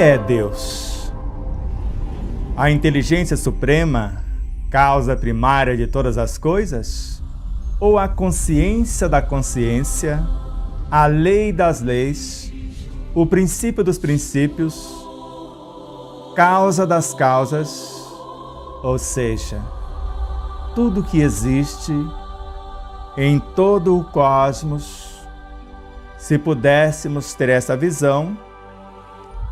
é Deus? A inteligência suprema, causa primária de todas as coisas? Ou a consciência da consciência, a lei das leis, o princípio dos princípios, causa das causas, ou seja, tudo que existe em todo o cosmos? Se pudéssemos ter essa visão,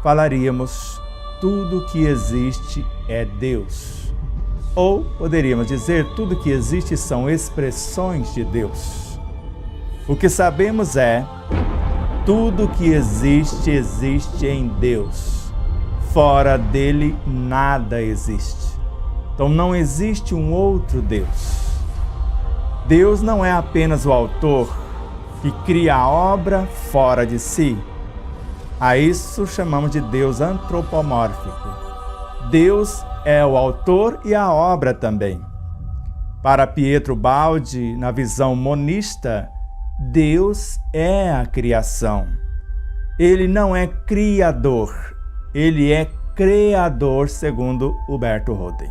falaríamos: tudo que existe é Deus. Ou poderíamos dizer: tudo que existe são expressões de Deus. O que sabemos é: tudo que existe, existe em Deus. Fora dele, nada existe. Então não existe um outro Deus. Deus não é apenas o autor que cria a obra fora de si. A isso chamamos de Deus antropomórfico. Deus é o autor e a obra também. Para Pietro Baldi, na visão monista, Deus é a criação. Ele não é criador, ele é criador, segundo Huberto Roden.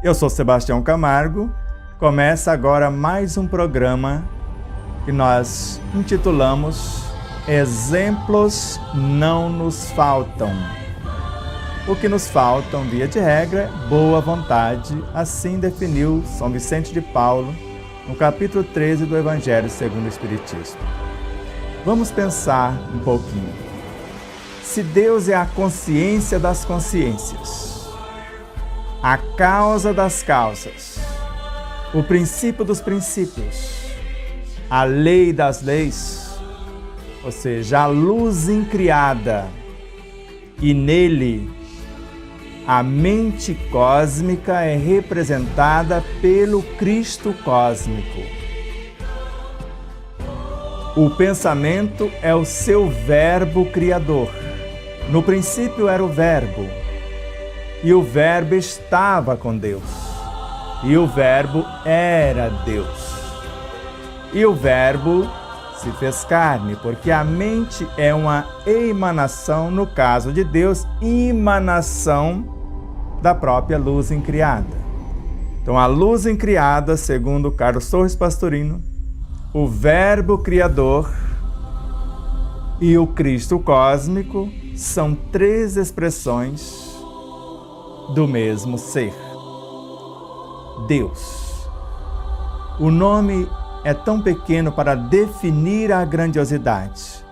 Eu sou Sebastião Camargo. Começa agora mais um programa que nós intitulamos Exemplos Não Nos Faltam. O que nos faltam, via de regra, é boa vontade, assim definiu São Vicente de Paulo no capítulo 13 do Evangelho segundo o Espiritismo. Vamos pensar um pouquinho. Se Deus é a consciência das consciências, a causa das causas, o princípio dos princípios, a lei das leis, ou seja, a luz incriada, e nele a mente cósmica é representada pelo Cristo cósmico. O pensamento é o seu verbo criador. No princípio era o verbo, e o verbo estava com Deus, e o verbo era Deus. E o verbo se fez carne, porque a mente é uma emanação, no caso de Deus, emanação da própria luz incriada. Então, a luz incriada, segundo Carlos Torres Pastorino, o verbo criador e o Cristo cósmico são três expressões do mesmo ser, Deus. O nome é tão pequeno para definir a grandiosidade,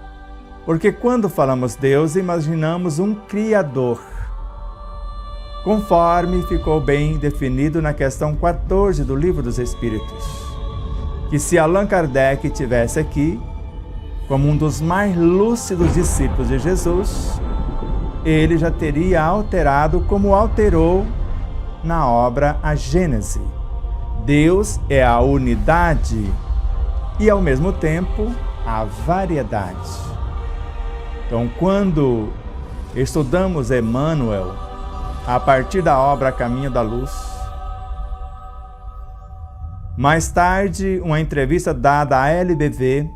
porque quando falamos Deus, imaginamos um Criador, conforme ficou bem definido na questão 14 do Livro dos Espíritos, que se Allan Kardec tivesse aqui, como um dos mais lúcidos discípulos de Jesus, ele já teria alterado como alterou na obra A Gênese. Deus é a unidade e, ao mesmo tempo, a variedade. Então, quando estudamos Emmanuel, a partir da obra Caminho da Luz, mais tarde, uma entrevista dada à LBV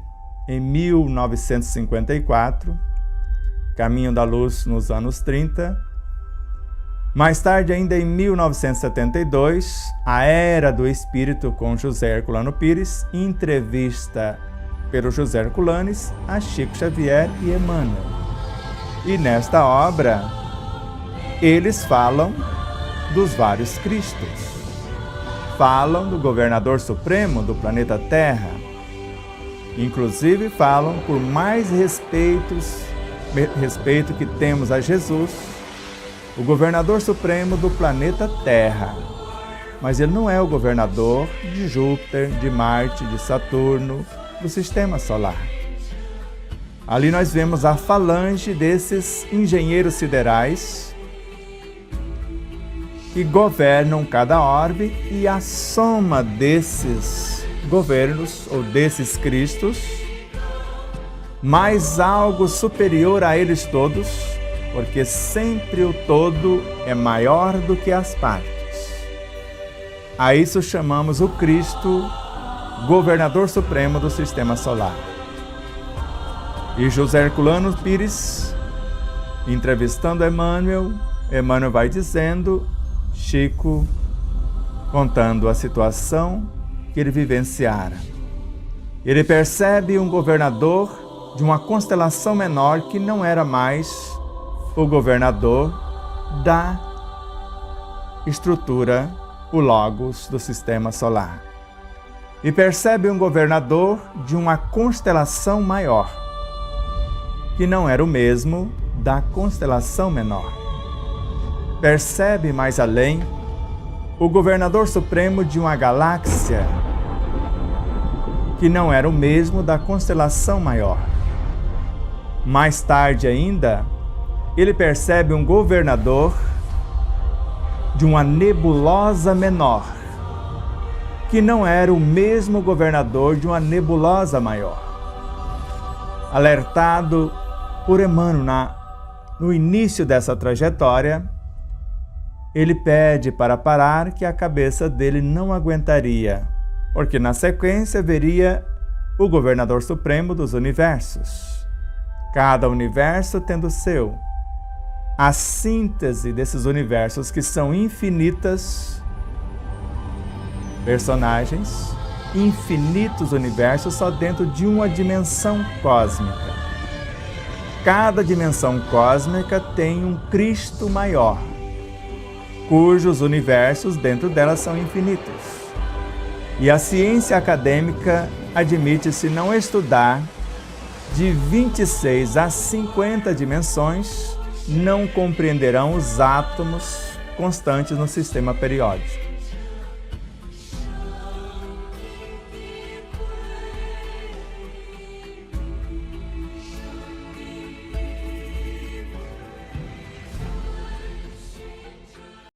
em 1954, Caminho da Luz nos anos 30, mais tarde, ainda em 1972, A Era do Espírito com José Herculano Pires, entrevista pelo José Herculanes a Chico Xavier e Emmanuel. E nesta obra, eles falam dos vários Cristos. Falam do governador supremo do planeta Terra. Inclusive falam, por mais respeito que temos a Jesus, o governador supremo do planeta Terra. Mas ele não é o governador de Júpiter, de Marte, de Saturno, do Sistema Solar. Ali nós vemos a falange desses engenheiros siderais que governam cada orbe, e a soma desses governos, ou desses Cristos, mais algo superior a eles todos, porque sempre o todo é maior do que as partes. A isso chamamos o Cristo, governador supremo do Sistema Solar. E José Herculano Pires Entrevistando Emmanuel, Emmanuel vai dizendo, Chico contando a situação que ele vivenciara. Ele percebe um governador de uma constelação menor que não era mais o governador da estrutura, o Logos do Sistema Solar. E percebe um governador de uma constelação maior, que não era o mesmo da constelação menor. Percebe mais além o governador supremo de uma galáxia, que não era o mesmo da constelação maior. Mais tarde ainda, ele percebe um governador de uma nebulosa menor, que não era o mesmo governador de uma nebulosa maior. Alertado por Emmanuel no início dessa trajetória, ele pede para parar, que a cabeça dele não aguentaria, porque na sequência veria o governador supremo dos universos, cada universo tendo seu. A síntese desses universos, que são infinitas personagens, infinitos universos só dentro de uma dimensão cósmica. Cada dimensão cósmica tem um Cristo maior, cujos universos dentro dela são infinitos. E a ciência acadêmica admite-se não estudar de 26 a 50 dimensões, não compreenderão os átomos constantes no sistema periódico.